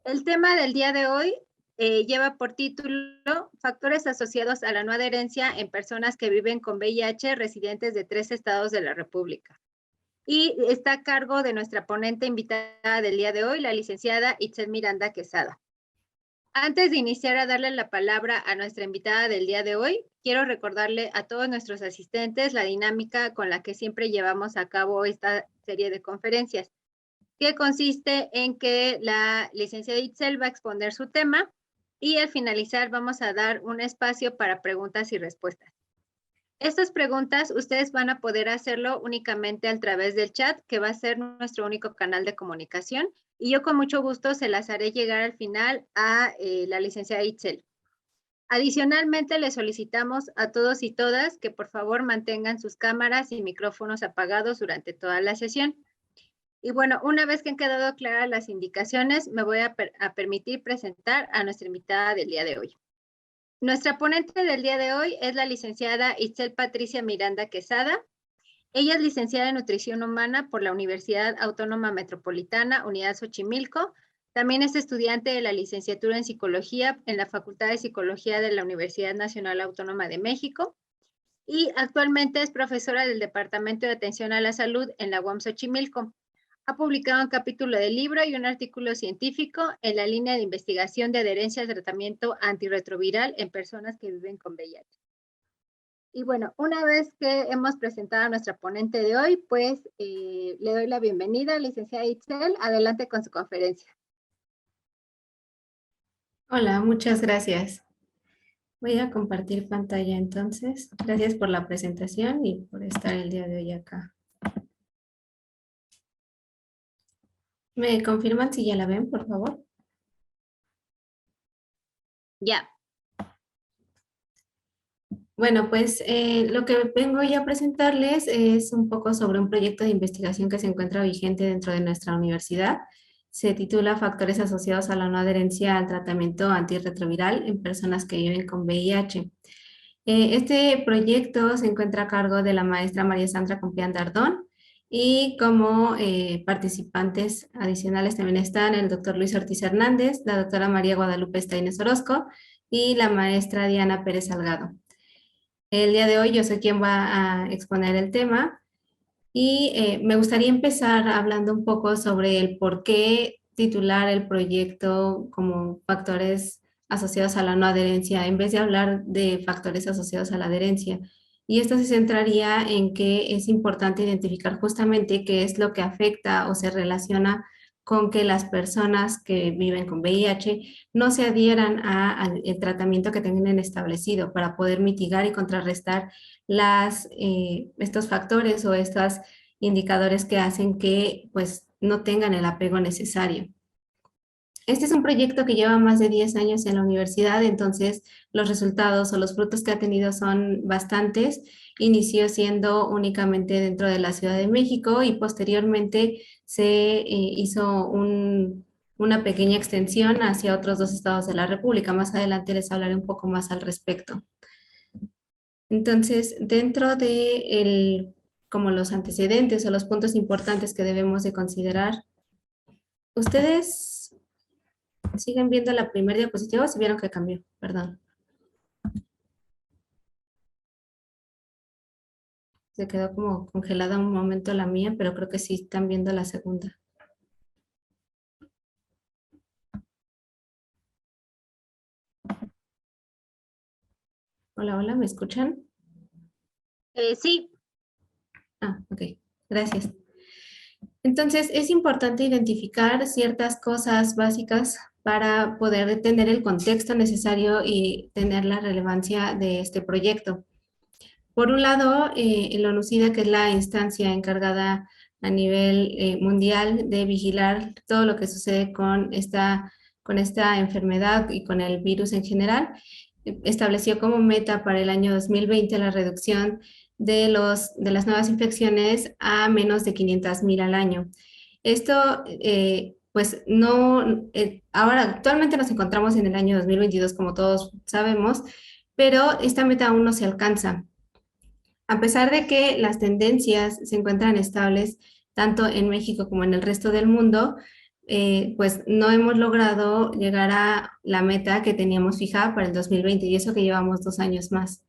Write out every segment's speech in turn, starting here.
El tema del día de hoy lleva por título Factores asociados a la no adherencia en personas que viven con VIH residentes de 3 estados de la República. Y está a cargo de nuestra ponente invitada del día de hoy, la licenciada Itzel Miranda Quesada. Antes de iniciar a darle la palabra a nuestra invitada del día de hoy, quiero recordarle a todos nuestros asistentes la dinámica con la que siempre llevamos a cabo esta serie de conferencias, que consiste en que la licenciada Itzel va a exponer su tema y al finalizar vamos a dar un espacio para preguntas y respuestas. Estas preguntas ustedes van a poder hacerlo únicamente a través del chat, que va a ser nuestro único canal de comunicación, y yo con mucho gusto se las haré llegar al final a la licenciada Itzel. Adicionalmente, le solicitamos a todos y todas que por favor mantengan sus cámaras y micrófonos apagados durante toda la sesión. Y bueno, una vez que han quedado claras las indicaciones, me voy a permitir presentar a nuestra invitada del día de hoy. Nuestra ponente del día de hoy es la licenciada Itzel Patricia Miranda Quesada. Ella es licenciada en Nutrición Humana por la Universidad Autónoma Metropolitana, Unidad Xochimilco. También es estudiante de la licenciatura en Psicología en la Facultad de Psicología de la Universidad Nacional Autónoma de México. Y actualmente es profesora del Departamento de Atención a la Salud en la UAM Xochimilco. Ha publicado un capítulo de libro y un artículo científico en la línea de investigación de adherencia al tratamiento antirretroviral en personas que viven con VIH. Y bueno, una vez que hemos presentado a nuestra ponente de hoy, pues le doy la bienvenida, licenciada Itzel. Adelante con su conferencia. Hola, muchas gracias. Voy a compartir pantalla entonces. Gracias por la presentación y por estar el día de hoy acá. ¿Me confirman si ya la ven, por favor? Ya. Bueno, pues lo que vengo ya a presentarles es un poco sobre un proyecto de investigación que se encuentra vigente dentro de nuestra universidad. Se titula Factores asociados a la no adherencia al tratamiento antirretroviral en personas que viven con VIH. Este proyecto se encuentra a cargo de la maestra María Sandra Compián Dardón y como participantes adicionales también están el doctor Luis Ortiz Hernández, la doctora María Guadalupe Estaines Orozco y la maestra Diana Pérez Salgado. El día de hoy yo soy quien va a exponer el tema y me gustaría empezar hablando un poco sobre el por qué titular el proyecto como factores asociados a la no adherencia en vez de hablar de factores asociados a la adherencia. Y esto se centraría en que es importante identificar justamente qué es lo que afecta o se relaciona con que las personas que viven con VIH no se adhieran al tratamiento que tengan establecido para poder mitigar y contrarrestar estos factores o estos indicadores que hacen que pues, no tengan el apego necesario. Este es un proyecto que lleva más de 10 años en la universidad, entonces los resultados o los frutos que ha tenido son bastantes. Inició siendo únicamente dentro de la Ciudad de México y posteriormente se hizo una pequeña extensión hacia otros 2 estados de la República. Más adelante les hablaré un poco más al respecto. Entonces, dentro de como los antecedentes o los puntos importantes que debemos de considerar, ¿ustedes siguen viendo la primera diapositiva o si vieron que cambió? Perdón. Se quedó como congelada un momento la mía, pero creo que sí están viendo la segunda. Hola, hola, ¿me escuchan? Sí. Ok, gracias. Entonces, es importante identificar ciertas cosas básicas para poder tener el contexto necesario y tener la relevancia de este proyecto. Por un lado, el ONUCIDA, que es la instancia encargada a nivel mundial de vigilar todo lo que sucede con esta enfermedad y con el virus en general, estableció como meta para el año 2020 la reducción de las nuevas infecciones a menos de 500,000 al año. Esto, pues no, ahora actualmente nos encontramos en el año 2022, como todos sabemos, pero esta meta aún no se alcanza. A pesar de que las tendencias se encuentran estables tanto en México como en el resto del mundo, pues no hemos logrado llegar a la meta que teníamos fijada para el 2020 y eso que llevamos 2 años más.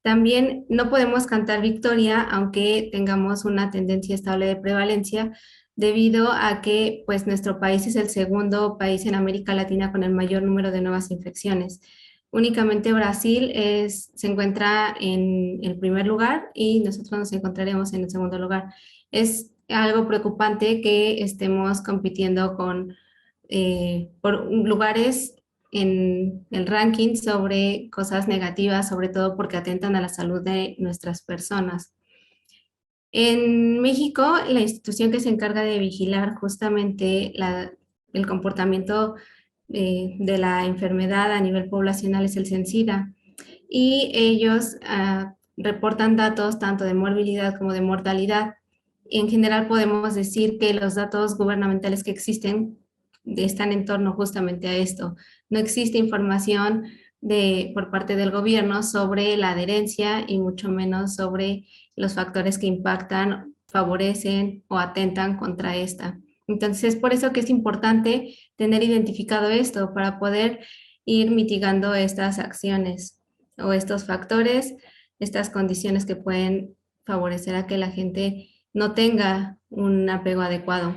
También no podemos cantar victoria aunque tengamos una tendencia estable de prevalencia debido a que pues nuestro país es el segundo país en América Latina con el mayor número de nuevas infecciones. Únicamente Brasil se encuentra en el primer lugar y nosotros nos encontraremos en el segundo lugar. Es algo preocupante que estemos compitiendo por lugares en el ranking sobre cosas negativas, sobre todo porque atentan a la salud de nuestras personas. En México, la institución que se encarga de vigilar justamente el comportamiento de la enfermedad a nivel poblacional es el CENSIDA y ellos reportan datos tanto de morbilidad como de mortalidad. En general podemos decir que los datos gubernamentales que existen están en torno justamente a esto. No existe información por parte del gobierno sobre la adherencia y mucho menos sobre los factores que impactan, favorecen o atentan contra esta. Entonces, por eso que es importante tener identificado esto para poder ir mitigando estas acciones o estos factores, estas condiciones que pueden favorecer a que la gente no tenga un apego adecuado.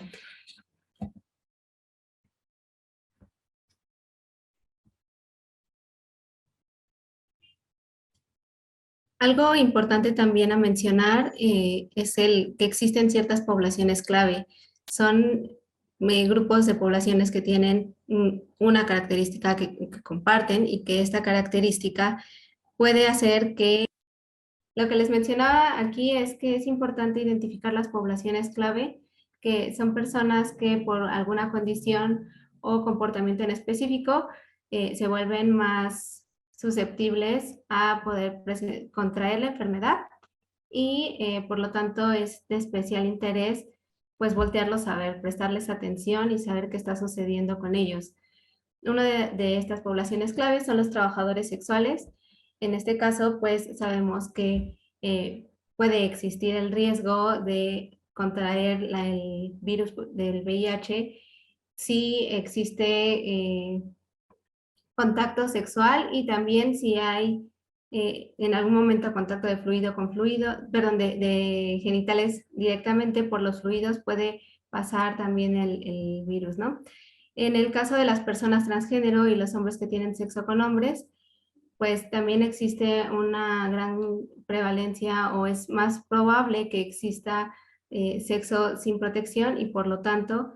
Algo importante también a mencionar es el que existen ciertas poblaciones clave. Son grupos de poblaciones que tienen una característica que comparten y que esta característica puede hacer que lo que les mencionaba aquí es que es importante identificar las poblaciones clave, que son personas que por alguna condición o comportamiento en específico se vuelven más susceptibles a poder contraer la enfermedad y por lo tanto es de especial interés pues voltearlos a ver, prestarles atención y saber qué está sucediendo con ellos. Una de estas poblaciones claves son los trabajadores sexuales. En este caso, pues sabemos que puede existir el riesgo de contraer el virus del VIH si existe contacto sexual y también si hay en algún momento contacto de fluido con fluido, perdón, de genitales directamente por los fluidos puede pasar también el virus, ¿no? En el caso de las personas transgénero y los hombres que tienen sexo con hombres, pues también existe una gran prevalencia o es más probable que exista sexo sin protección y por lo tanto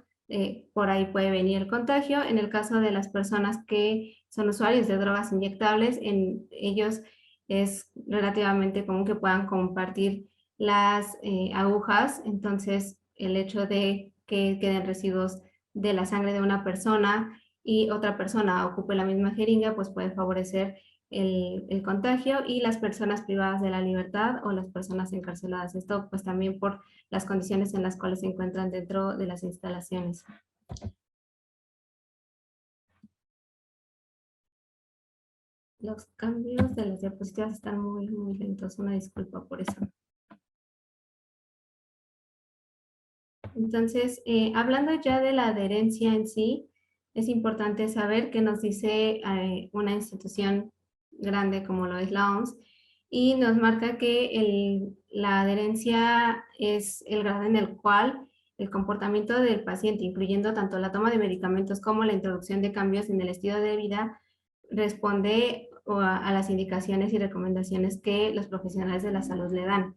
por ahí puede venir el contagio. En el caso de las personas que son usuarios de drogas inyectables, en ellos es relativamente común que puedan compartir las agujas, entonces el hecho de que queden residuos de la sangre de una persona y otra persona ocupe la misma jeringa, pues puede favorecer el contagio y las personas privadas de la libertad o las personas encarceladas. Esto pues también por las condiciones en las cuales se encuentran dentro de las instalaciones. Los cambios de las diapositivas están muy lentos, una disculpa por eso. Entonces, hablando ya de la adherencia en sí, es importante saber qué nos dice una institución grande como lo es la OMS y nos marca que la adherencia es el grado en el cual el comportamiento del paciente, incluyendo tanto la toma de medicamentos como la introducción de cambios en el estilo de vida, responde a las indicaciones y recomendaciones que los profesionales de la salud le dan.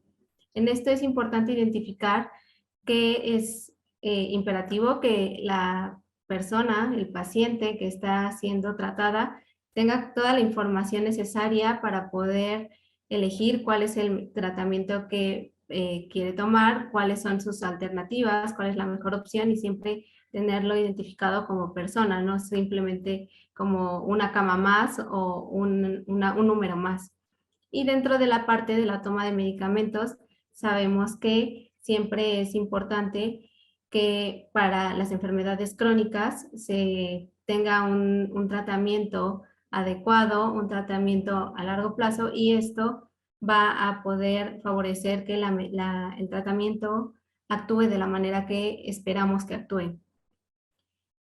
En esto es importante identificar que es imperativo que la persona, el paciente que está siendo tratada, tenga toda la información necesaria para poder elegir cuál es el tratamiento que quiere tomar, cuáles son sus alternativas, cuál es la mejor opción y siempre tenerlo identificado como persona, no simplemente como una cama más o un número más. Y dentro de la parte de la toma de medicamentos, sabemos que siempre es importante que para las enfermedades crónicas se tenga un tratamiento adecuado, un tratamiento a largo plazo y esto va a poder favorecer que el tratamiento actúe de la manera que esperamos que actúe.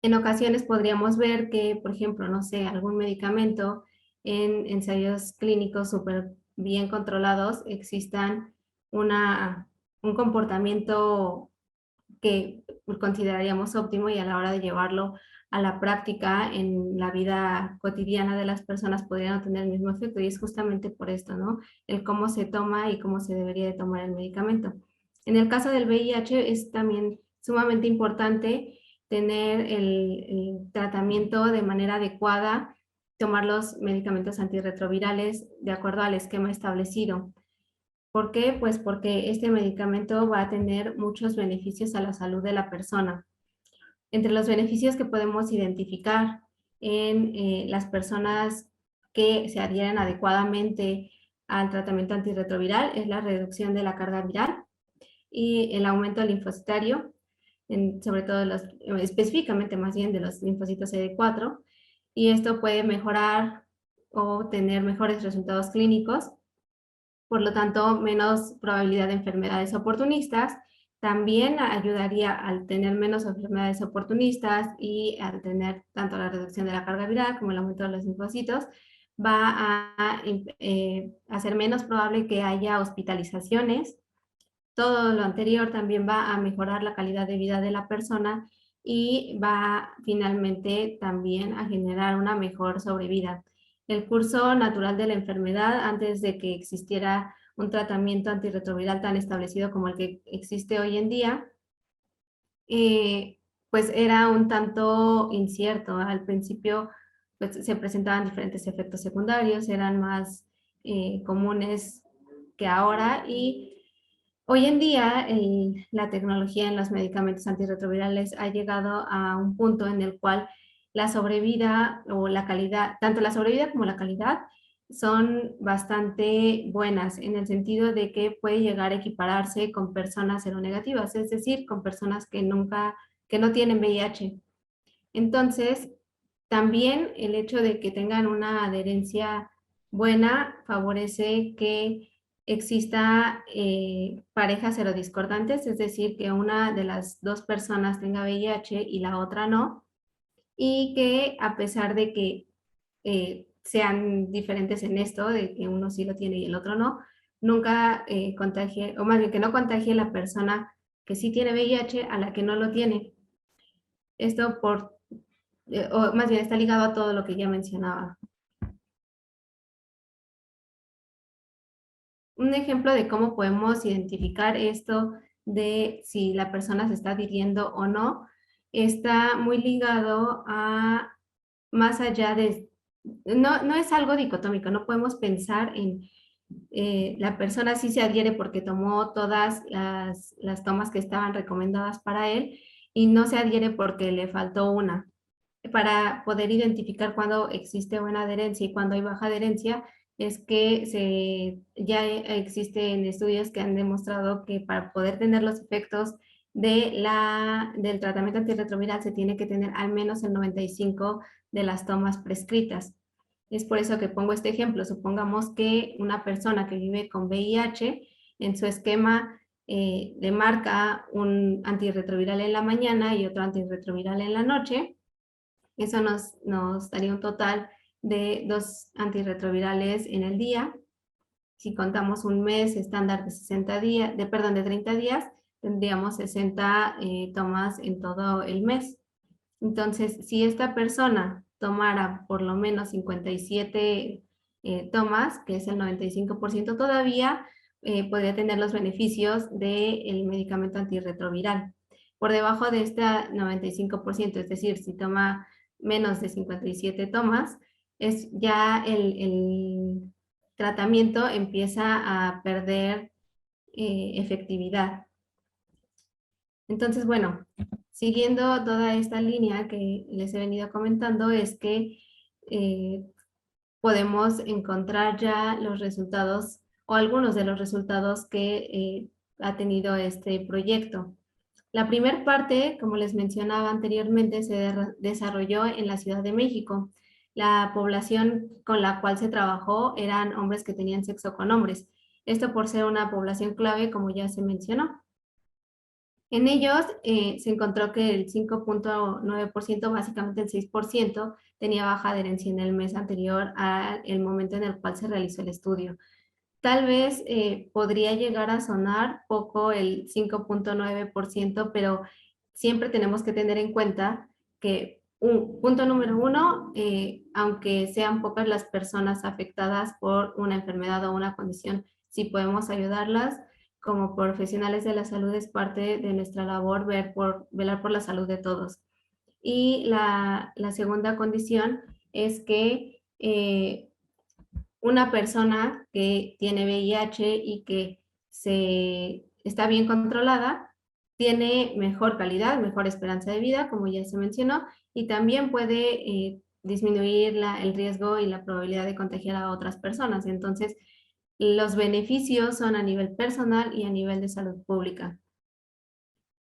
En ocasiones podríamos ver que, por ejemplo, no sé, algún medicamento en ensayos clínicos súper bien controlados existan un comportamiento que consideraríamos óptimo, y a la hora de llevarlo a la práctica en la vida cotidiana de las personas podrían no tener el mismo efecto, y es justamente por esto, ¿no? El cómo se toma y cómo se debería de tomar el medicamento. En el caso del VIH es también sumamente importante tener el tratamiento de manera adecuada, tomar los medicamentos antirretrovirales de acuerdo al esquema establecido. ¿Por qué? Pues porque este medicamento va a tener muchos beneficios a la salud de la persona. Entre los beneficios que podemos identificar en las personas que se adhieren adecuadamente al tratamiento antirretroviral es la reducción de la carga viral y el aumento linfocitario, sobre todo específicamente más bien de los linfocitos CD4, y esto puede mejorar o tener mejores resultados clínicos, por lo tanto, menos probabilidad de enfermedades oportunistas. También ayudaría al tener menos enfermedades oportunistas y al tener tanto la reducción de la carga viral como el aumento de los linfocitos, va a hacer menos probable que haya hospitalizaciones. Todo lo anterior también va a mejorar la calidad de vida de la persona y va finalmente también a generar una mejor sobrevida. El curso natural de la enfermedad, antes de que existiera un tratamiento antirretroviral tan establecido como el que existe hoy en día, pues era un tanto incierto. Al principio pues, se presentaban diferentes efectos secundarios, eran más comunes que ahora, y hoy en día la tecnología en los medicamentos antirretrovirales ha llegado a un punto en el cual la sobrevida o la calidad, tanto la sobrevida como la calidad, son bastante buenas en el sentido de que puede llegar a equipararse con personas seronegativas, es decir, con personas que no tienen VIH. Entonces, también el hecho de que tengan una adherencia buena favorece que exista parejas serodiscordantes, es decir, que una de las dos personas tenga VIH y la otra no, y que a pesar de que sean diferentes en esto, de que uno sí lo tiene y el otro no, nunca contagie, o más bien que no contagie la persona que sí tiene VIH a la que no lo tiene. Esto o más bien está ligado a todo lo que ya mencionaba. Un ejemplo de cómo podemos identificar esto de si la persona se está adhiriendo o no, está muy ligado a más allá de, no es algo dicotómico, no podemos pensar en la persona sí se adhiere porque tomó todas las tomas que estaban recomendadas para él y no se adhiere porque le faltó una. Para poder identificar cuándo existe buena adherencia y cuándo hay baja adherencia, es que ya existen estudios que han demostrado que para poder tener los efectos del tratamiento antirretroviral se tiene que tener al menos el 95 de las tomas prescritas. Es por eso que pongo este ejemplo. Supongamos que una persona que vive con VIH en su esquema le marca un antirretroviral en la mañana y otro antirretroviral en la noche. Eso nos daría un total de 2 antirretrovirales en el día. Si contamos un mes estándar de 60 días, de 30 días, tendríamos 60 tomas en todo el mes. Entonces, si esta persona tomara por lo menos 57 tomas, que es el 95%, todavía podría tener los beneficios del medicamento antirretroviral. Por debajo de este 95%, es decir, si toma menos de 57 tomas, ya el tratamiento empieza a perder efectividad. Entonces, bueno, siguiendo toda esta línea que les he venido comentando, es que podemos encontrar ya los resultados o algunos de los resultados que ha tenido este proyecto. La primera parte, como les mencionaba anteriormente, se desarrolló en la Ciudad de México. La población con la cual se trabajó eran hombres que tenían sexo con hombres. Esto por ser una población clave, como ya se mencionó. En ellos se encontró que el 5.9%, básicamente el 6%, tenía baja adherencia en el mes anterior al momento en el cual se realizó el estudio. Tal vez podría llegar a sonar poco el 5.9%, pero siempre tenemos que tener en cuenta que, punto número uno, aunque sean pocas las personas afectadas por una enfermedad o una condición, sí podemos ayudarlas. Como profesionales de la salud es parte de nuestra labor velar por la salud de todos. Y la segunda condición es que una persona que tiene VIH y que está bien controlada, tiene mejor calidad, mejor esperanza de vida, como ya se mencionó, y también puede disminuir el riesgo y la probabilidad de contagiar a otras personas. Entonces, los beneficios son a nivel personal y a nivel de salud pública.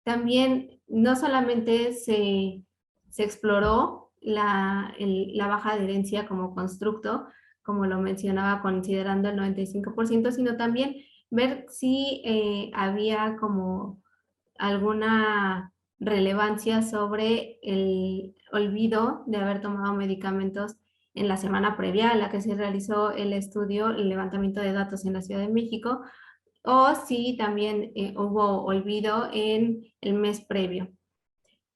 También no solamente se exploró la baja adherencia como constructo, como lo mencionaba, considerando el 95%, sino también ver si había como alguna relevancia sobre el olvido de haber tomado medicamentos en la semana previa a la que se realizó el estudio, el levantamiento de datos en la Ciudad de México, o si también hubo olvido en el mes previo.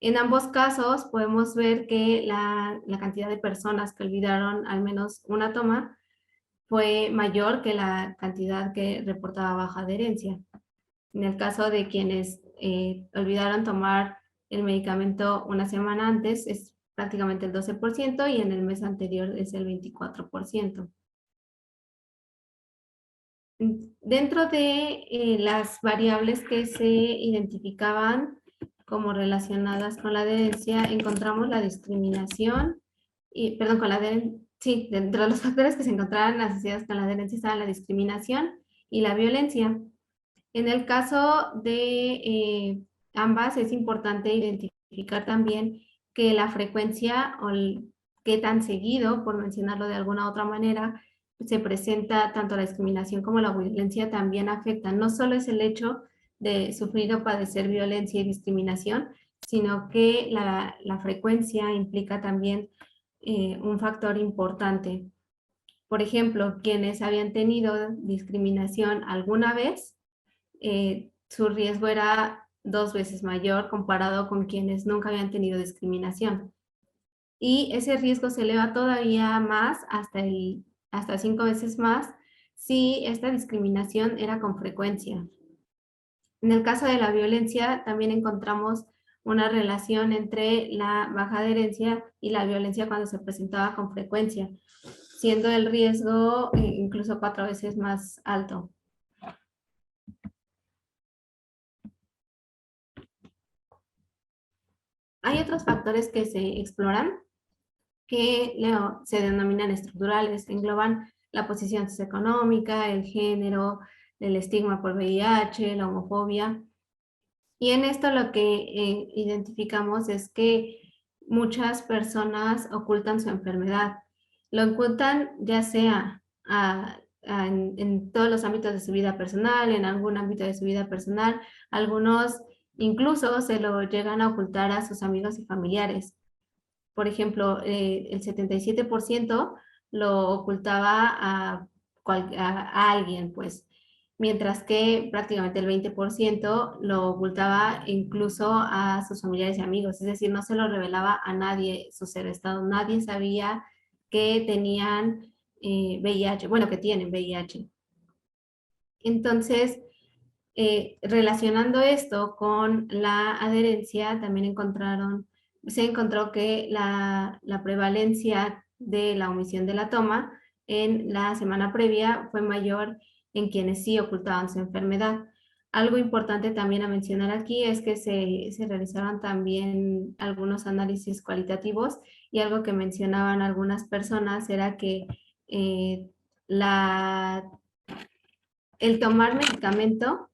En ambos casos podemos ver que la cantidad de personas que olvidaron al menos una toma fue mayor que la cantidad que reportaba baja adherencia. En el caso de quienes olvidaron tomar el medicamento una semana antes, es prácticamente el 12% y en el mes anterior es el 24%. Dentro de las variables que se identificaban como relacionadas con la adherencia, encontramos la discriminación, sí, dentro de los factores que se encontraban asociados con la adherencia estaban la discriminación y la violencia. En el caso de ambas, es importante identificar también que la frecuencia o qué tan seguido, por mencionarlo de alguna otra manera, se presenta tanto la discriminación como la violencia también afectan. No solo es el hecho de sufrir o padecer violencia y discriminación, sino que la frecuencia implica también un factor importante. Por ejemplo, quienes habían tenido discriminación alguna vez, su riesgo era 2 veces mayor comparado con quienes nunca habían tenido discriminación. Y ese riesgo se eleva todavía más, hasta 5 veces más, si esta discriminación era con frecuencia. En el caso de la violencia, también encontramos una relación entre la baja adherencia y la violencia cuando se presentaba con frecuencia, siendo el riesgo incluso 4 veces más alto. Hay otros factores que se exploran que se denominan estructurales, engloban la posición socioeconómica, el género, el estigma por VIH, la homofobia. Y en esto lo que identificamos es que muchas personas ocultan su enfermedad. Lo ocultan ya sea en todos los ámbitos de su vida personal, en algún ámbito de su vida personal, algunos incluso se lo llegan a ocultar a sus amigos y familiares. Por ejemplo, el 77% lo ocultaba a alguien, pues, mientras que prácticamente el 20% lo ocultaba incluso a sus familiares y amigos, es decir, no se lo revelaba a nadie su ser estado, nadie sabía que tenían VIH, bueno, que tienen VIH. Entonces, relacionando esto con la adherencia, también se encontró que la prevalencia de la omisión de la toma en la semana previa fue mayor en quienes sí ocultaban su enfermedad. Algo importante también a mencionar aquí es que se realizaron también algunos análisis cualitativos y algo que mencionaban algunas personas era que el tomar medicamento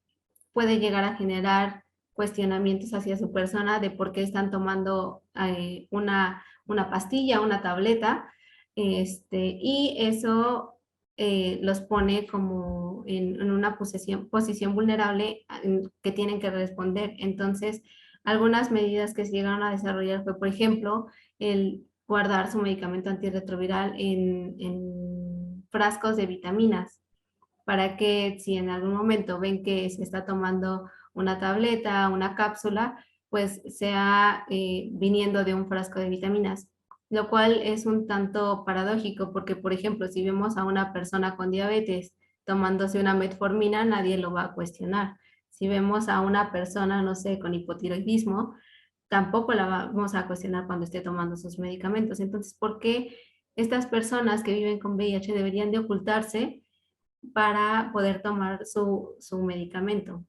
puede llegar a generar cuestionamientos hacia su persona de por qué están tomando una pastilla, una tableta, y eso los pone como en una posición vulnerable que tienen que responder. Entonces, algunas medidas que se llegaron a desarrollar fue, por ejemplo, el guardar su medicamento antirretroviral en frascos de vitaminas, para que si en algún momento ven que se está tomando una tableta, una cápsula, pues sea viniendo de un frasco de vitaminas, lo cual es un tanto paradójico porque, por ejemplo, si vemos a una persona con diabetes tomándose una metformina, nadie lo va a cuestionar. Si vemos a una persona, no sé, con hipotiroidismo, tampoco la vamos a cuestionar cuando esté tomando sus medicamentos. Entonces, ¿por qué estas personas que viven con VIH deberían de ocultarse para poder tomar su medicamento?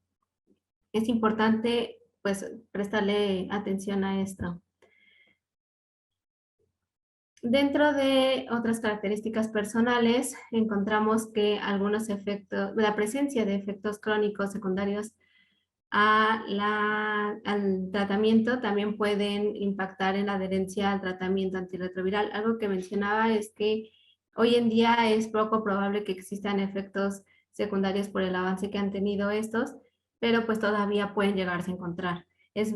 Es importante, pues, prestarle atención a esto. Dentro de otras características personales, encontramos que algunos efectos, la presencia de efectos crónicos secundarios al tratamiento también pueden impactar en la adherencia al tratamiento antirretroviral. Algo que mencionaba es que hoy en día es poco probable que existan efectos secundarios por el avance que han tenido estos, pero pues todavía pueden llegarse a encontrar. Es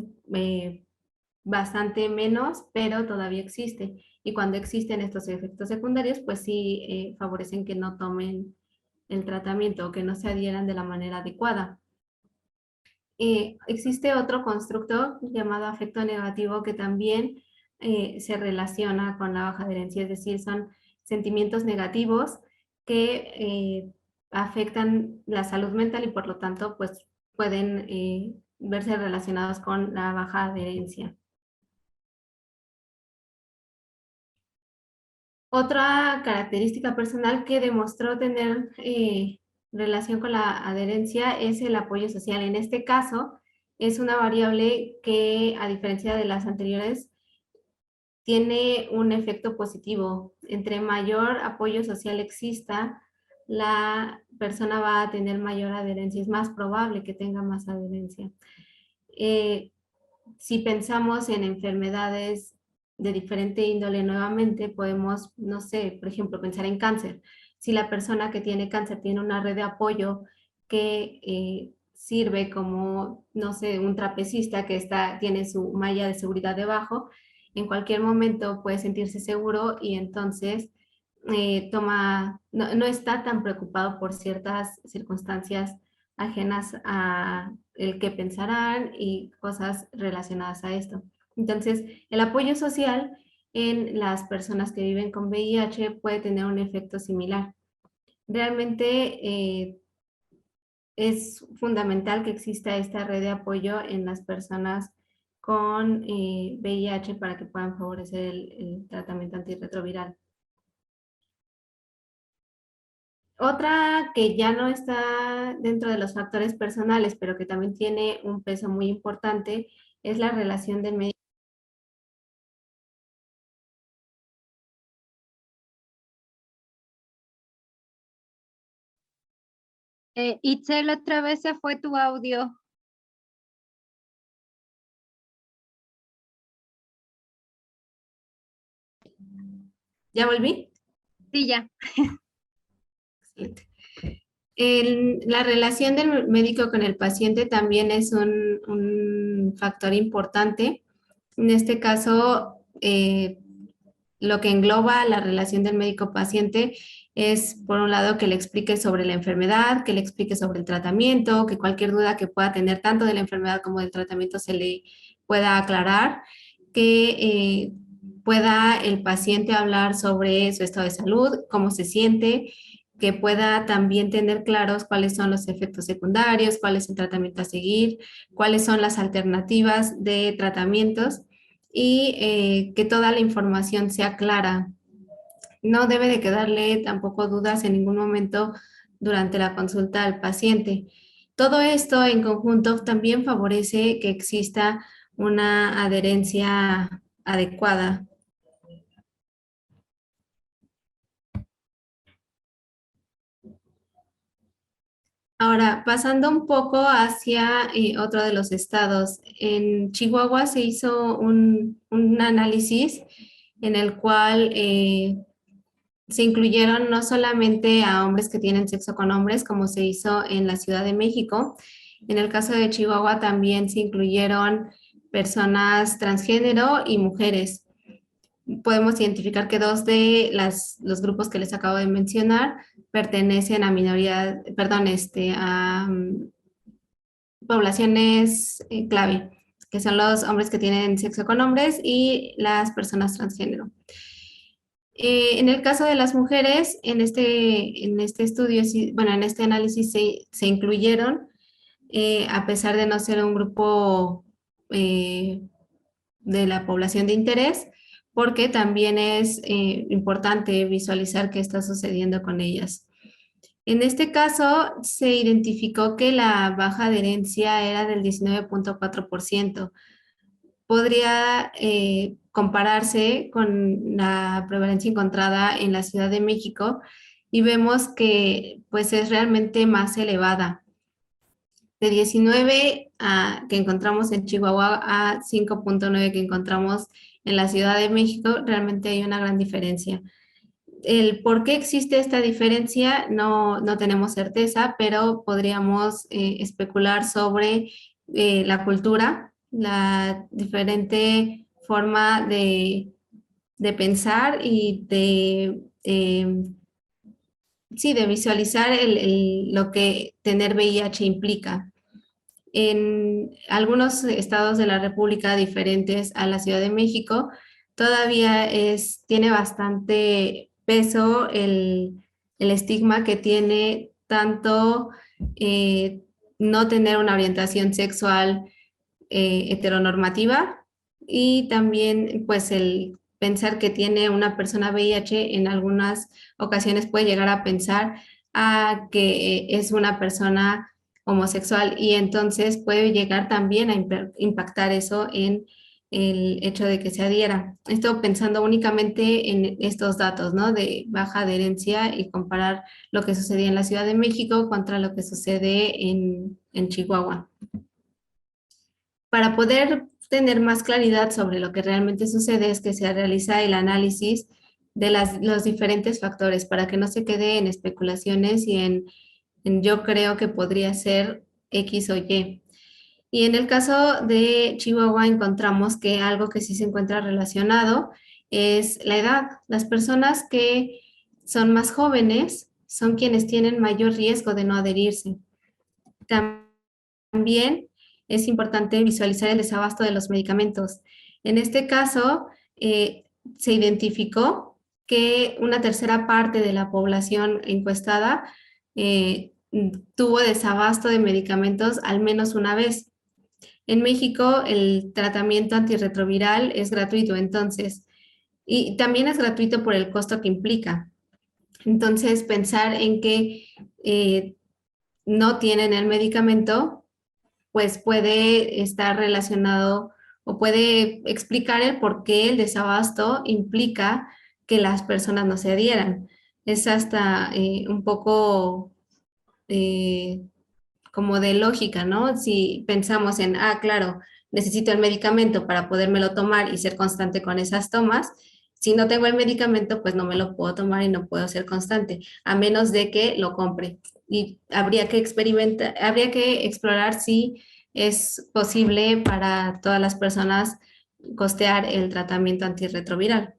bastante menos, pero todavía existe. Y cuando existen estos efectos secundarios, pues sí favorecen que no tomen el tratamiento o que no se adhieran de la manera adecuada. Existe otro constructo llamado afecto negativo que también se relaciona con la baja adherencia, es decir, son sentimientos negativos que afectan la salud mental y por lo tanto pues pueden verse relacionados con la baja adherencia. Otra característica personal que demostró tener relación con la adherencia es el apoyo social. En este caso, es una variable que, a diferencia de las anteriores, tiene un efecto positivo. Entre mayor apoyo social exista, la persona va a tener mayor adherencia. Es más probable que tenga más adherencia. Si pensamos en enfermedades de diferente índole nuevamente, podemos, no sé, por ejemplo, pensar en cáncer. Si la persona que tiene cáncer tiene una red de apoyo que sirve como, no sé, un trapecista que tiene su malla de seguridad debajo, en cualquier momento puede sentirse seguro y entonces no está tan preocupado por ciertas circunstancias ajenas a el que pensarán y cosas relacionadas a esto. Entonces, el apoyo social en las personas que viven con VIH puede tener un efecto similar. Realmente es fundamental que exista esta red de apoyo en las personas con VIH para que puedan favorecer el tratamiento antirretroviral. Otra que ya no está dentro de los factores personales, pero que también tiene un peso muy importante, es la relación del médico. Itzel, otra vez se fue tu audio. ¿Ya volví? Sí, ya. Excelente. La relación del médico con el paciente también es un factor importante. En este caso, lo que engloba la relación del médico-paciente es, por un lado, que le explique sobre la enfermedad, que le explique sobre el tratamiento, que cualquier duda que pueda tener tanto de la enfermedad como del tratamiento se le pueda aclarar, que pueda el paciente hablar sobre su estado de salud, cómo se siente, que pueda también tener claros cuáles son los efectos secundarios, cuál es el tratamiento a seguir, cuáles son las alternativas de tratamientos y que toda la información sea clara. No debe de quedarle tampoco dudas en ningún momento durante la consulta al paciente. Todo esto en conjunto también favorece que exista una adherencia adecuada. Ahora, pasando un poco hacia otro de los estados, en Chihuahua se hizo un análisis en el cual se incluyeron no solamente a hombres que tienen sexo con hombres, como se hizo en la Ciudad de México. En el caso de Chihuahua también se incluyeron personas transgénero y mujeres. Podemos identificar que dos de los grupos que les acabo de mencionar pertenecen a minoría, perdón, a poblaciones clave, que son los hombres que tienen sexo con hombres y las personas transgénero. En el caso de las mujeres, en este estudio, bueno, en este análisis se incluyeron, a pesar de no ser un grupo de la población de interés, porque también es importante visualizar qué está sucediendo con ellas. En este caso, se identificó que la baja adherencia era del 19.4%. Podría compararse con la prevalencia encontrada en la Ciudad de México y vemos que pues es realmente más elevada. De 19 que encontramos en Chihuahua a 5.9 que encontramos en la Ciudad de México, realmente hay una gran diferencia. El por qué existe esta diferencia no tenemos certeza, pero podríamos especular sobre la cultura, la diferente forma de pensar y sí, de visualizar lo que tener VIH implica. En algunos estados de la República diferentes a la Ciudad de México, todavía tiene bastante peso el estigma que tiene tanto no tener una orientación sexual heteronormativa y también pues el pensar que tiene una persona VIH en algunas ocasiones puede llegar a pensar que es una persona homosexual y entonces puede llegar también a impactar eso en el hecho de que se adhiera. Estoy pensando únicamente en estos datos, ¿no? De baja adherencia y comparar lo que sucedía en la Ciudad de México contra lo que sucede en Chihuahua. Para poder tener más claridad sobre lo que realmente sucede es que se realiza el análisis de los diferentes factores para que no se quede en especulaciones y en yo creo que podría ser X o Y. Y en el caso de Chihuahua encontramos que algo que sí se encuentra relacionado es la edad. Las personas que son más jóvenes son quienes tienen mayor riesgo de no adherirse. También es importante visualizar el desabasto de los medicamentos. En este caso, se identificó que una tercera parte de la población encuestada tuvo desabasto de medicamentos al menos una vez. En México, el tratamiento antirretroviral es gratuito, entonces, y también es gratuito por el costo que implica. Entonces, pensar en que no tienen el medicamento pues puede estar relacionado o puede explicar el por qué el desabasto implica que las personas no se adhieran. Es hasta un poco como de lógica, ¿no? Si pensamos en, claro, necesito el medicamento para podérmelo tomar y ser constante con esas tomas, si no tengo el medicamento, pues no me lo puedo tomar y no puedo ser constante, a menos de que lo compre. Y habría que experimentar, habría que explorar si es posible para todas las personas costear el tratamiento antirretroviral.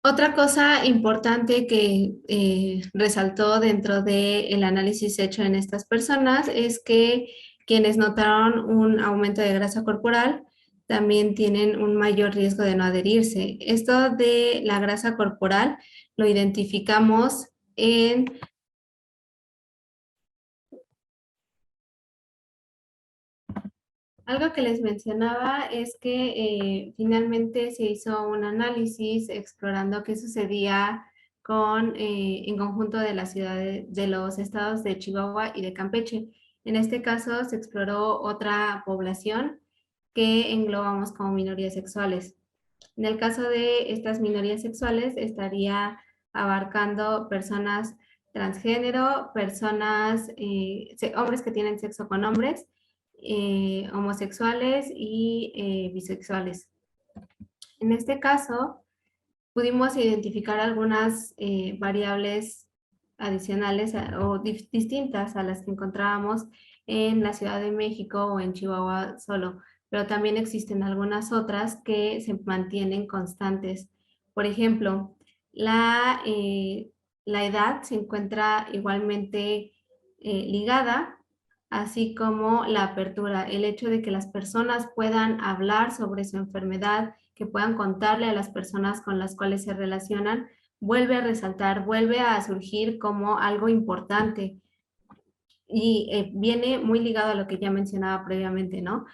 Otra cosa importante que resaltó dentro del análisis hecho en estas personas es que quienes notaron un aumento de grasa corporal también tienen un mayor riesgo de no adherirse. Esto de la grasa corporal lo identificamos en algo que les mencionaba es que finalmente se hizo un análisis explorando qué sucedía en conjunto de las ciudades, de los estados de Chihuahua y de Campeche. En este caso se exploró otra población que englobamos como minorías sexuales. En el caso de estas minorías sexuales estaría abarcando personas transgénero, personas, hombres que tienen sexo con hombres, homosexuales y bisexuales. En este caso, pudimos identificar algunas variables adicionales distintas a las que encontrábamos en la Ciudad de México o en Chihuahua solo, pero también existen algunas otras que se mantienen constantes. Por ejemplo, la edad se encuentra igualmente ligada, así como la apertura, el hecho de que las personas puedan hablar sobre su enfermedad, que puedan contarle a las personas con las cuales se relacionan, vuelve a resaltar, vuelve a surgir como algo importante y viene muy ligado a lo que ya mencionaba previamente, ¿no?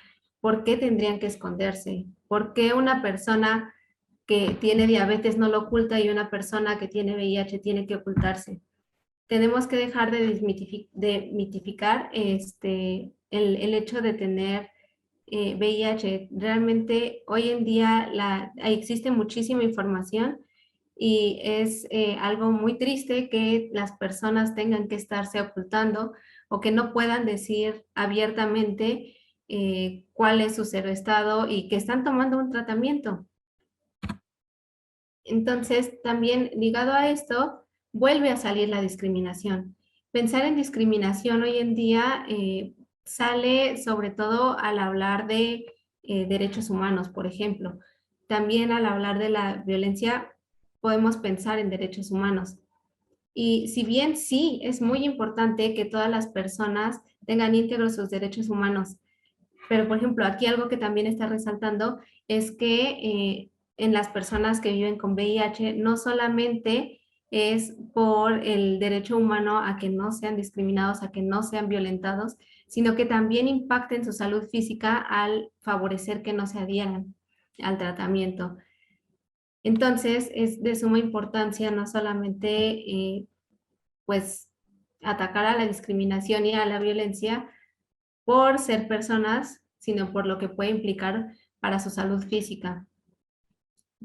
¿Por qué tendrían que esconderse? ¿Por qué una persona que tiene diabetes no lo oculta y una persona que tiene VIH tiene que ocultarse? Tenemos que dejar de mitificar el hecho de tener VIH. Realmente hoy en día existe muchísima información y es algo muy triste que las personas tengan que estarse ocultando o que no puedan decir abiertamente cuál es su estado y que están tomando un tratamiento. Entonces, también ligado a esto, vuelve a salir la discriminación. Pensar en discriminación hoy en día sale sobre todo al hablar de derechos humanos, por ejemplo. También al hablar de la violencia podemos pensar en derechos humanos. Y si bien sí es muy importante que todas las personas tengan íntegros sus derechos humanos, pero, por ejemplo, aquí algo que también está resaltando es que en las personas que viven con VIH no solamente es por el derecho humano a que no sean discriminados, a que no sean violentados, sino que también impacta en su salud física al favorecer que no se adhieran al tratamiento. Entonces, es de suma importancia no solamente, pues, atacar a la discriminación y a la violencia, por ser personas, sino por lo que puede implicar para su salud física.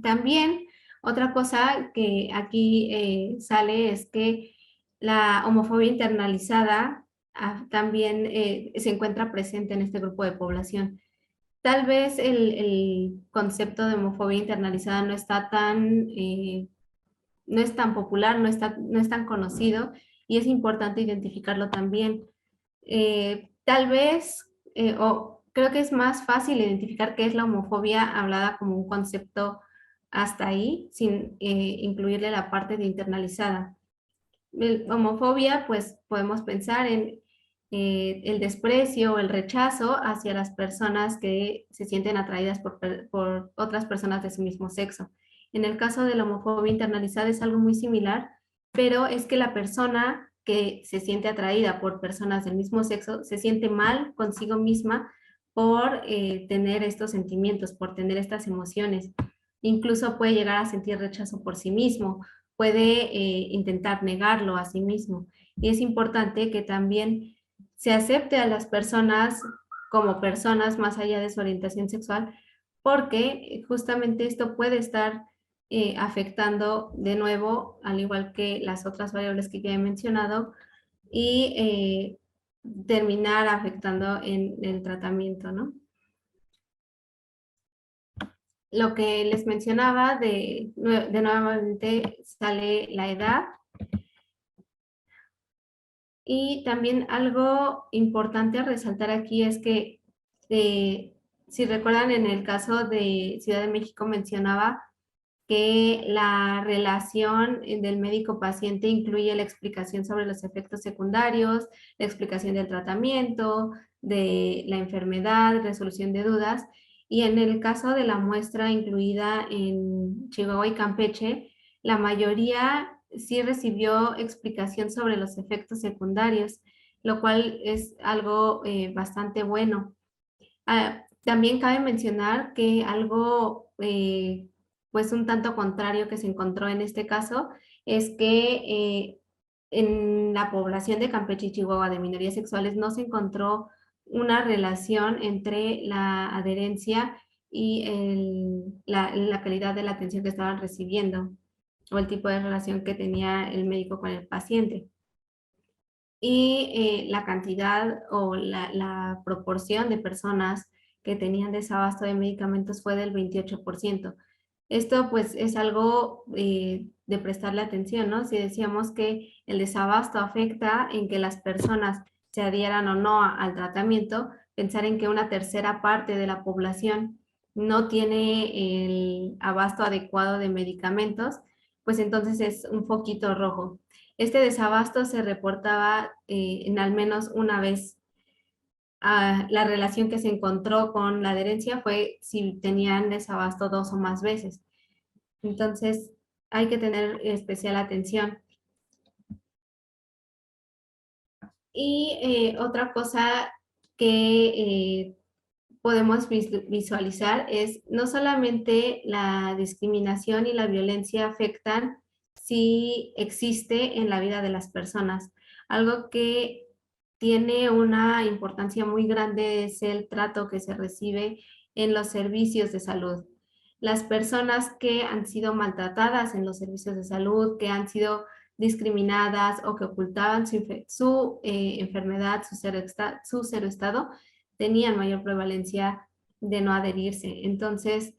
También otra cosa que aquí sale es que la homofobia internalizada también se encuentra presente en este grupo de población. Tal vez el concepto de homofobia internalizada no es tan popular, no es tan conocido y es importante identificarlo también. Tal vez, o creo que es más fácil identificar qué es la homofobia hablada como un concepto hasta ahí, sin incluirle la parte de internalizada. Homofobia, pues podemos pensar en el desprecio o el rechazo hacia las personas que se sienten atraídas por otras personas de su mismo sexo. En el caso de la homofobia internalizada es algo muy similar, pero es que la persona que se siente atraída por personas del mismo sexo se siente mal consigo misma por tener estos sentimientos, por tener estas emociones. Incluso puede llegar a sentir rechazo por sí mismo, puede intentar negarlo a sí mismo. Y es importante que también se acepte a las personas como personas más allá de su orientación sexual, porque justamente esto puede estar afectando de nuevo, al igual que las otras variables que ya he mencionado, y terminar afectando en el tratamiento, ¿no? Lo que les mencionaba de nuevamente sale la edad. Y también algo importante a resaltar aquí es que, si recuerdan, en el caso de Ciudad de México mencionaba que la relación del médico-paciente incluye la explicación sobre los efectos secundarios, la explicación del tratamiento, de la enfermedad, resolución de dudas. Y en el caso de la muestra incluida en Chihuahua y Campeche, la mayoría sí recibió explicación sobre los efectos secundarios, lo cual es algo bastante bueno. También cabe mencionar que algo pues un tanto contrario que se encontró en este caso es que en la población de Campeche y Chihuahua de minorías sexuales no se encontró una relación entre la adherencia y la calidad de la atención que estaban recibiendo o el tipo de relación que tenía el médico con el paciente. Y la cantidad o la proporción de personas que tenían desabasto de medicamentos fue del 28%. Esto pues es algo de prestarle atención, ¿no? Si decíamos que el desabasto afecta en que las personas se adhieran o no al tratamiento, pensar en que una tercera parte de la población no tiene el abasto adecuado de medicamentos, pues entonces es un foquito rojo. Este desabasto se reportaba en al menos una vez. La relación que se encontró con la adherencia fue si tenían desabasto 2 o más veces. Entonces, hay que tener especial atención. Y otra cosa que podemos visualizar es no solamente la discriminación y la violencia afectan si existe en la vida de las personas. Algo que tiene una importancia muy grande es el trato que se recibe en los servicios de salud. Las personas que han sido maltratadas en los servicios de salud, que han sido discriminadas o que ocultaban su enfermedad, su cero estado, tenían mayor prevalencia de no adherirse. Entonces,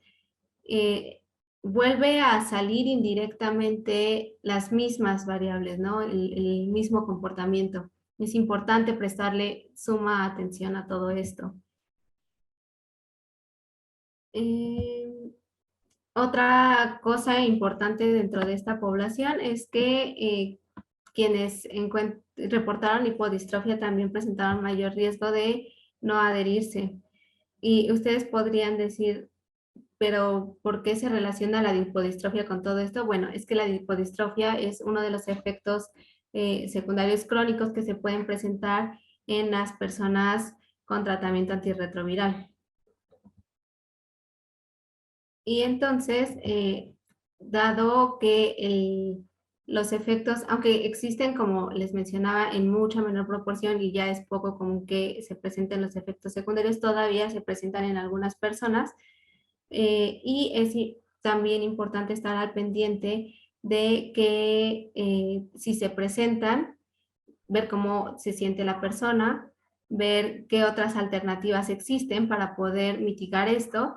eh, vuelve a salir indirectamente las mismas variables, ¿no? El mismo comportamiento. Es importante prestarle suma atención a todo esto. Otra cosa importante dentro de esta población es que quienes reportaron hipodistrofia también presentaron mayor riesgo de no adherirse. Y ustedes podrían decir, pero ¿por qué se relaciona la hipodistrofia con todo esto? Bueno, es que la hipodistrofia es uno de los efectos secundarios crónicos que se pueden presentar en las personas con tratamiento antirretroviral. Y entonces, dado que los efectos, aunque existen, como les mencionaba, en mucha menor proporción y ya es poco común que se presenten los efectos secundarios, todavía se presentan en algunas personas. Y es también importante estar al pendiente de que si se presentan, ver cómo se siente la persona, ver qué otras alternativas existen para poder mitigar esto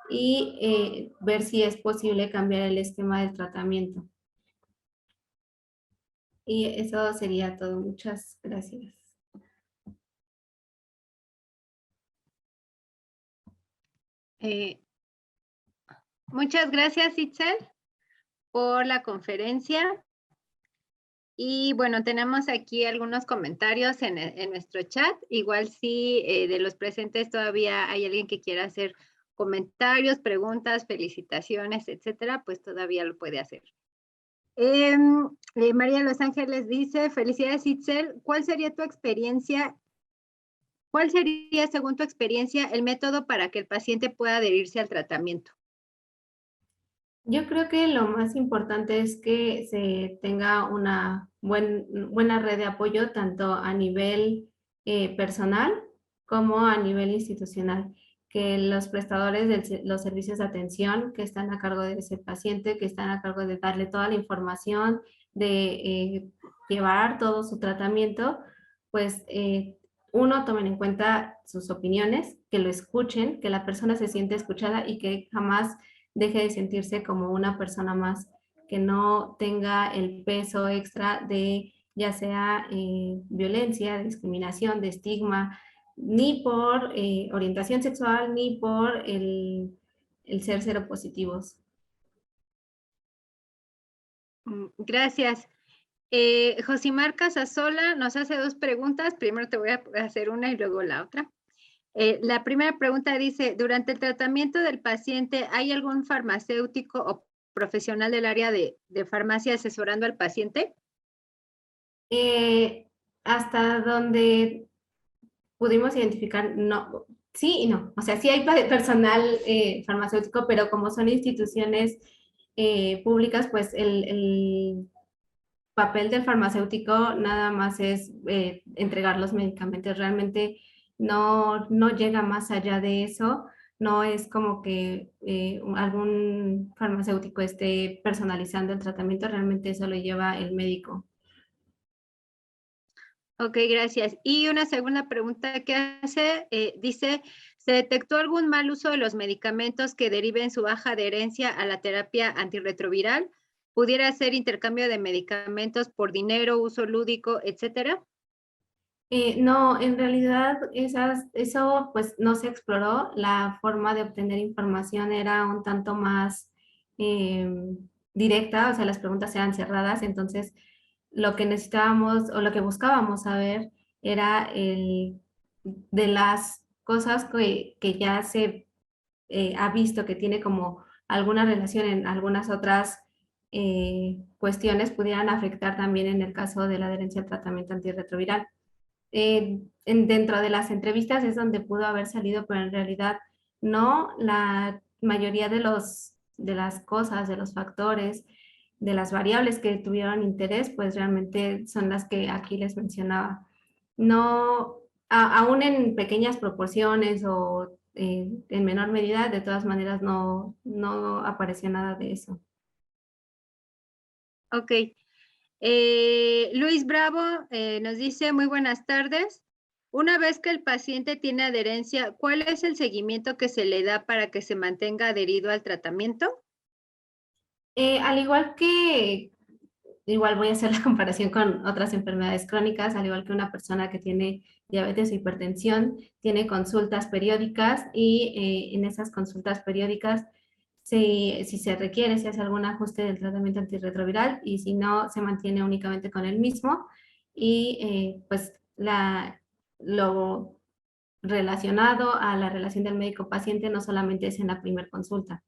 y ver si es posible cambiar el esquema del tratamiento. Y eso sería todo. Muchas gracias. Muchas gracias, Itzel, por la conferencia. Y bueno, tenemos aquí algunos comentarios en nuestro chat. Igual si de los presentes todavía hay alguien que quiera hacer comentarios, preguntas, felicitaciones, etcétera, pues todavía lo puede hacer. María Los Ángeles dice, felicidades, Itzel. ¿Cuál sería tu experiencia? ¿Cuál sería, según tu experiencia, el método para que el paciente pueda adherirse al tratamiento? Yo creo que lo más importante es que se tenga una buena red de apoyo tanto a nivel personal como a nivel institucional. Que los prestadores de los servicios de atención que están a cargo de ese paciente, que están a cargo de darle toda la información, de llevar todo su tratamiento, pues uno, tomen en cuenta sus opiniones, que lo escuchen, que la persona se siente escuchada y que jamás deje de sentirse como una persona más, que no tenga el peso extra de ya sea violencia, discriminación, de estigma, ni por orientación sexual, ni por el ser seropositivos. Gracias. Josimar Casasola nos hace dos preguntas. Primero te voy a hacer una y luego la otra. La primera pregunta dice, durante el tratamiento del paciente, ¿hay algún farmacéutico o profesional del área de farmacia asesorando al paciente? Hasta donde pudimos identificar, no, sí y no. O sea, sí hay personal farmacéutico, pero como son instituciones públicas, pues el papel del farmacéutico nada más es entregar los medicamentos. Realmente no llega más allá de eso. No es como que algún farmacéutico esté personalizando el tratamiento, realmente eso lo lleva el médico. Ok, gracias. Y una segunda pregunta que hace, dice, ¿se detectó algún mal uso de los medicamentos que deriven su baja adherencia a la terapia antirretroviral? ¿Pudiera ser intercambio de medicamentos por dinero, uso lúdico, etcétera? No, en realidad eso pues no se exploró. La forma de obtener información era un tanto más eh, directa, o sea, las preguntas eran cerradas, entonces lo que necesitábamos o lo que buscábamos saber era de las cosas que ya se ha visto que tiene como alguna relación en algunas otras cuestiones, pudieran afectar también en el caso de la adherencia al tratamiento antirretroviral. Dentro de las entrevistas es donde pudo haber salido, pero en realidad no. La mayoría de las cosas, de los factores, de las variables que tuvieron interés, pues realmente son las que aquí les mencionaba. No, aún en pequeñas proporciones o en menor medida, de todas maneras no apareció nada de eso. Ok. Luis Bravo nos dice, muy buenas tardes. Una vez que el paciente tiene adherencia, ¿cuál es el seguimiento que se le da para que se mantenga adherido al tratamiento? Al igual que igual voy a hacer la comparación con otras enfermedades crónicas, al igual que una persona que tiene diabetes o hipertensión, tiene consultas periódicas y en esas consultas periódicas, si se requiere, se hace algún ajuste del tratamiento antirretroviral y si no, se mantiene únicamente con el mismo y pues lo relacionado a la relación del médico-paciente no solamente es en la primera consulta,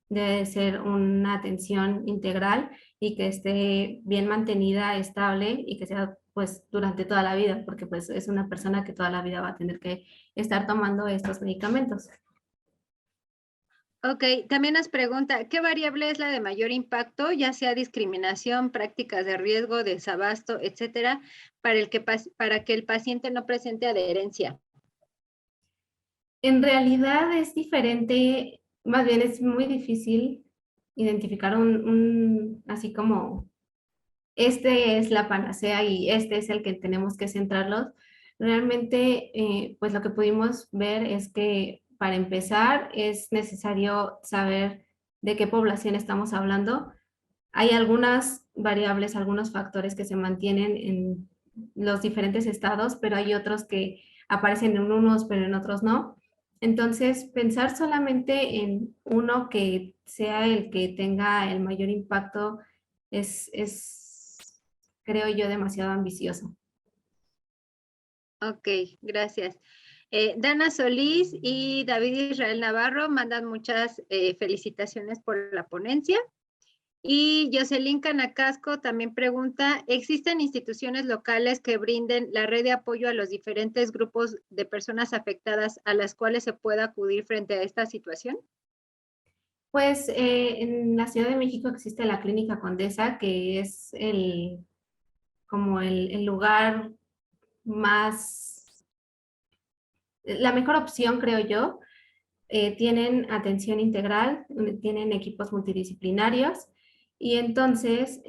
debe ser una atención integral y que esté bien mantenida, estable y que sea pues durante toda la vida, porque pues es una persona que toda la vida va a tener que estar tomando estos medicamentos. Ok, también nos pregunta, ¿qué variable es la de mayor impacto, ya sea discriminación, prácticas de riesgo, desabasto, etcétera, para que el paciente no presente adherencia? En realidad es diferente, más bien es muy difícil identificar así como este es la panacea y este es el que tenemos que centrarlos. Realmente, pues lo que pudimos ver es que para empezar es necesario saber de qué población estamos hablando. Hay algunas variables, algunos factores que se mantienen en los diferentes estados, pero hay otros que aparecen en unos, pero en otros no. Entonces, pensar solamente en uno que sea el que tenga el mayor impacto creo yo, demasiado ambicioso. Ok, gracias. Dana Solís y David Israel Navarro mandan muchas felicitaciones por la ponencia. Y Jocelyn Canacasco también pregunta, ¿existen instituciones locales que brinden la red de apoyo a los diferentes grupos de personas afectadas a las cuales se pueda acudir frente a esta situación? Pues en la Ciudad de México existe la Clínica Condesa, que es como el lugar más, la mejor opción, creo yo. Tienen atención integral, tienen equipos multidisciplinarios y entonces,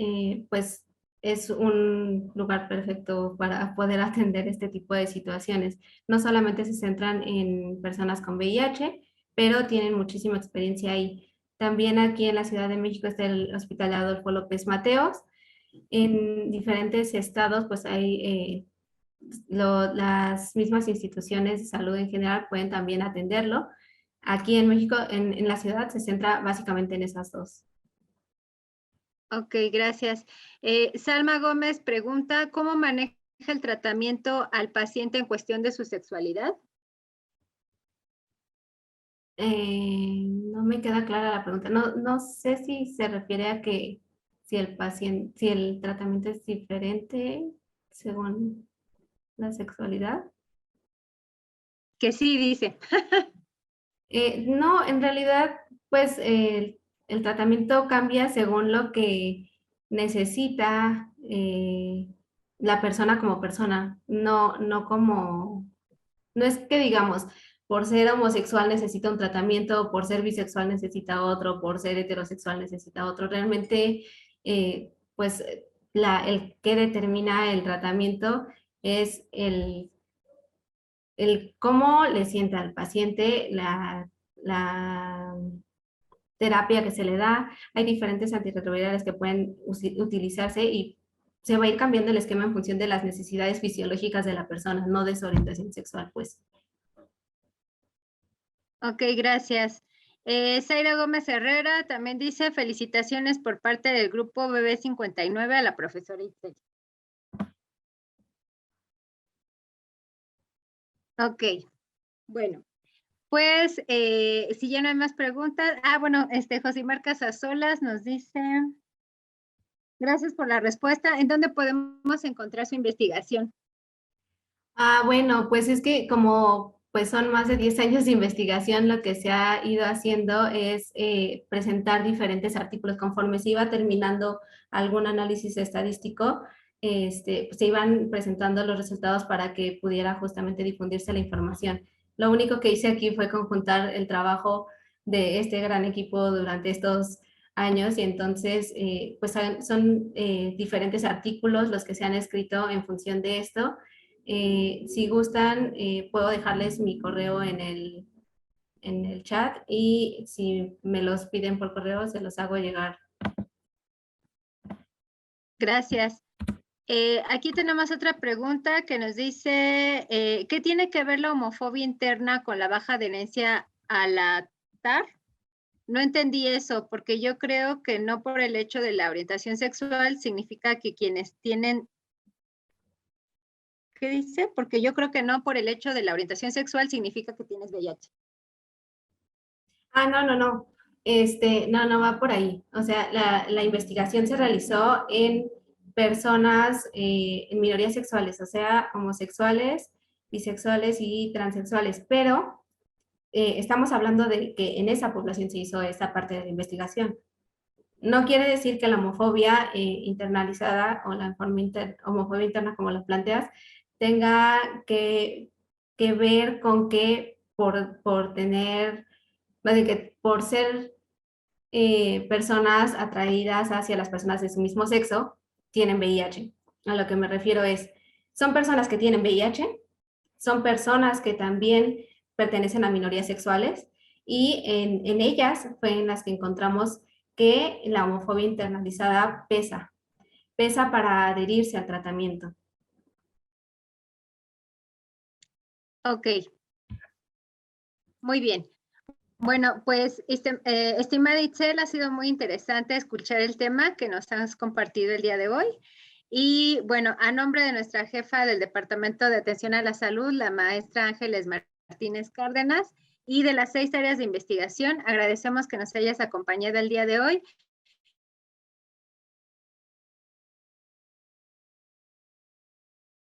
pues es un lugar perfecto para poder atender este tipo de situaciones. No solamente se centran en personas con VIH, pero tienen muchísima experiencia ahí. También aquí en la Ciudad de México está el Hospital Adolfo López Mateos. En diferentes estados, pues hay las mismas instituciones de salud en general pueden también atenderlo. Aquí en México, en la ciudad, se centra básicamente en esas dos. Ok, gracias. Salma Gómez pregunta, ¿cómo maneja el tratamiento al paciente en cuestión de su sexualidad? No me queda clara la pregunta. No sé si se refiere a que si el tratamiento es diferente según la sexualidad. Que sí, dice. No, en realidad, pues el tratamiento cambia según lo que necesita la persona como persona, no es que digamos, por ser homosexual necesita un tratamiento, por ser bisexual necesita otro, por ser heterosexual necesita otro. Realmente, pues el que determina el tratamiento es el cómo le sienta al paciente la terapia que se le da. Hay diferentes antirretrovirales que pueden utilizarse y se va a ir cambiando el esquema en función de las necesidades fisiológicas de la persona, no de su orientación sexual, pues. Ok, gracias. Zaira Gómez Herrera también dice felicitaciones por parte del grupo BB59 a la profesora Itzel. Ok, bueno, pues si ya no hay más preguntas, bueno, Josimar Casasolas nos dice, gracias por la respuesta. ¿En dónde podemos encontrar su investigación? Bueno, pues es que como pues son más de 10 años de investigación, lo que se ha ido haciendo es presentar diferentes artículos conforme se iba terminando algún análisis estadístico, se iban presentando los resultados para que pudiera justamente difundirse la información. Lo único que hice aquí fue conjuntar el trabajo de este gran equipo durante estos años y entonces pues son diferentes artículos los que se han escrito en función de esto. Si gustan, puedo dejarles mi correo en el chat y si me los piden por correo, se los hago llegar. Gracias. Aquí tenemos otra pregunta que nos dice, ¿qué tiene que ver la homofobia interna con la baja adherencia a la TAR? No entendí eso, porque yo creo que no por el hecho de la orientación sexual significa que quienes tienen... ¿Qué dice? Porque yo creo que no por el hecho de la orientación sexual significa que tienes VIH. No. No va por ahí. O sea, la investigación se realizó en personas, en minorías sexuales, o sea, homosexuales, bisexuales y transexuales, pero estamos hablando de que en esa población se hizo esta parte de la investigación. No quiere decir que la homofobia internalizada o la homofobia interna, como lo planteas, tenga que ver con que por tener, por ser personas atraídas hacia las personas de su mismo sexo, tienen VIH. A lo que me refiero es, son personas que tienen VIH, son personas que también pertenecen a minorías sexuales y en ellas fue en las que encontramos que la homofobia internalizada pesa para adherirse al tratamiento. Ok. Muy bien. Bueno, pues, estimada Itzel, ha sido muy interesante escuchar el tema que nos has compartido el día de hoy. Y bueno, a nombre de nuestra jefa del Departamento de Atención a la Salud, la maestra Ángeles Martínez Cárdenas, y de las 6 áreas de investigación, agradecemos que nos hayas acompañado el día de hoy